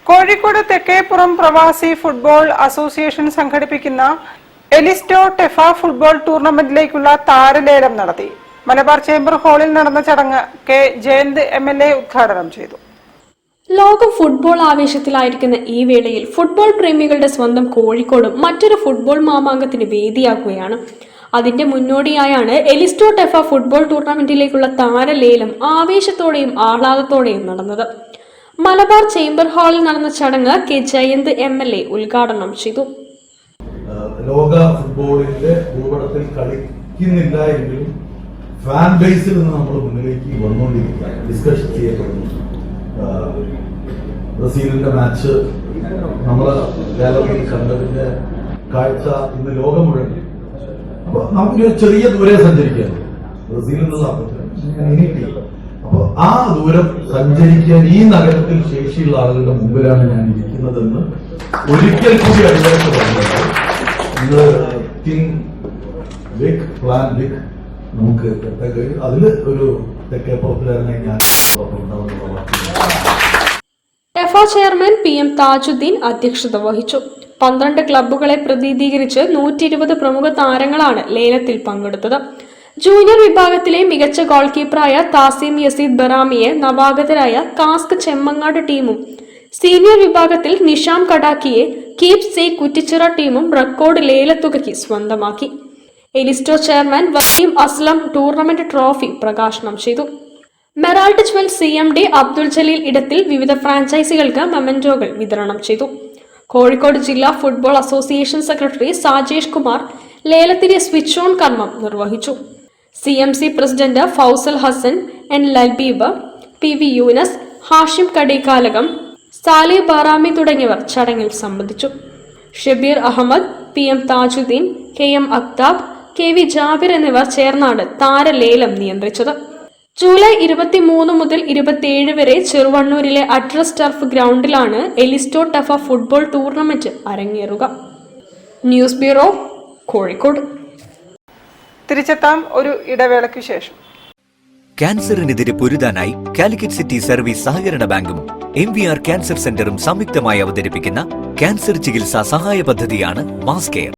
കോഴിക്കോട് തെക്കേപ്പുറം പ്രവാസി football association സംഘടിപ്പിക്കുന്ന എലിസ്റ്റോ ടെഫ ഫുട്ബോൾ ടൂർണമെന്റിലേക്കുള്ള താരലേലം നടത്തി. മലബാർ ചേംബർ ഹാളിൽ നടന്ന ചടങ്ങ് കെ ജയന്ത് MLA ഉദ്ഘാടനം ചെയ്തു. ലോകം ഫുട്ബോൾ ആവേശത്തിലായിരിക്കുന്ന ഈ വേളയിൽ ഫുട്ബോൾ പ്രേമികളുടെ സ്വന്തം കോഴിക്കോടും മറ്റൊരു ഫുട്ബോൾ മാമാങ്കത്തിന് വേദിയാക്കുകയാണ്. അതിന്റെ മുന്നോടിയായാണ് എലിസ്റ്റോ ടെഫ ഫുട്ബോൾ ടൂർണമെന്റിലേക്കുള്ള താരലേലം ആവേശത്തോടെയും ആഹ്ലാദത്തോടെയും നടന്നത്. മലബാർ ചേംബർ ഹാളിൽ നടന്ന ചടങ്ങ് കെ ജയന്ത് MLA ഉദ്ഘാടനം ചെയ്തു. ലോക ഫുട്ബോളിന്റെ ഭൂപടത്തിൽ കളിക്കുന്നില്ല എങ്കിലും ഫാൻ ബേസിൽ നിന്ന് നമ്മൾ മുന്നിലേക്ക് വന്നുകൊണ്ടിരിക്കുക, ഡിസ്കഷൻ ചെയ്യപ്പെടുന്നു. ബ്രസീലിന്റെ മാച്ച് നമ്മൾ ഗാലറിയിൽ കണ്ടതിന്റെ കാഴ്ച ഇന്ന് ലോകം മുഴുവൻ. അപ്പൊ നമുക്കൊരു ചെറിയ ദൂരെ സഞ്ചരിക്കാൻ ബ്രസീലിൽ നിന്നുള്ള അപ്പൊ ആ ദൂരം സഞ്ചരിക്കാൻ ഈ നഗരത്തിൽ ശേഷിയുള്ള ആളുകളുടെ മുമ്പിലാണ് ഞാൻ ഇരിക്കുന്നതെന്ന് ഒരിക്കൽ കൂടി അടിവരച്ച് പറഞ്ഞത്. നിങ്ങൾ തിങ്ക് ബിഗ്, പ്ലാൻ ബിഗ്, നമുക്ക് എത്താൻ കഴിയും. അതില് ഒരു തെക്കേപ്പുറത്തുകാരനായി ഞാൻ ടെഫ ചെയർമാൻ PM താജുദ്ദീൻ അധ്യക്ഷത വഹിച്ചു. 12 ക്ലബ്ബുകളെ പ്രതിനിധീകരിച്ച് 120 പ്രമുഖ താരങ്ങളാണ് ലേലത്തിൽ പങ്കെടുത്തത്. ജൂനിയർ വിഭാഗത്തിലെ മികച്ച ഗോൾ കീപ്പറായ താസിം യസീദ് ബറാമിയെ നവാഗതരായ കാസ്ക് ചെമ്മങ്ങാട് ടീമും, സീനിയർ വിഭാഗത്തിൽ നിഷാം കടാക്കിയെ കീപ് സേ കുറ്റിച്ചിറ ടീമും റെക്കോർഡ് ലേലത്തുകയ്ക്ക് സ്വന്തമാക്കി. Elisto chairman Waseem Aslam tournament trophy പ്രകാശനം ചെയ്തു. Emerald jewel CMD Abdul Jaleel Edathil വിവിധ ഫ്രാഞ്ചൈസികൾക്ക് മെമന്റോകൾ വിതരണം ചെയ്തു. കോഴിക്കോട് ജില്ലാ football association secretary Sajesh Kumar ലേലത്തിന്റെ സ്വിച്ച് ഓൺ കർമ്മം നിർവഹിച്ചു. CMC president Fousal Hasan, N Labeeb, PV Younus, Hashim Kadeekalakam, Sali Barami തുടങ്ങിയവർ ചടങ്ങിൽ സംബന്ധിച്ചു. Shabeer Ahmed, PM Thajudheen, KM Aftab, KV Jabir എന്നിവർ ചേർന്നാണ് താരലേലം നിയന്ത്രിച്ചത്. ജൂലൈ 23 മുതൽ 27 വരെ ചെറുവണ്ണൂരിലെ അഡ്രസ് ടർഫ് ഗ്രൗണ്ടിലാണ് എലിസ്റ്റോ ടെഫ ഫുട്ബോൾ ടൂർണമെന്റ് അരങ്ങേറുക. News bureau, Kozhikode. തിരിച്ചെത്താം ഒരു ഇടവേളയ്ക്ക് ശേഷം. ക്യാൻസറിനെതിരെ പൊരുതാനായി കാലിക്കറ്റ് സിറ്റി സർവീസ് സഹകരണ ബാങ്കും MVR ക്യാൻസർ സെന്ററും സംയുക്തമായി അവതരിപ്പിക്കുന്ന ക്യാൻസർ ചികിത്സാ സഹായ പദ്ധതിയാണ് മാസ് കെയർ.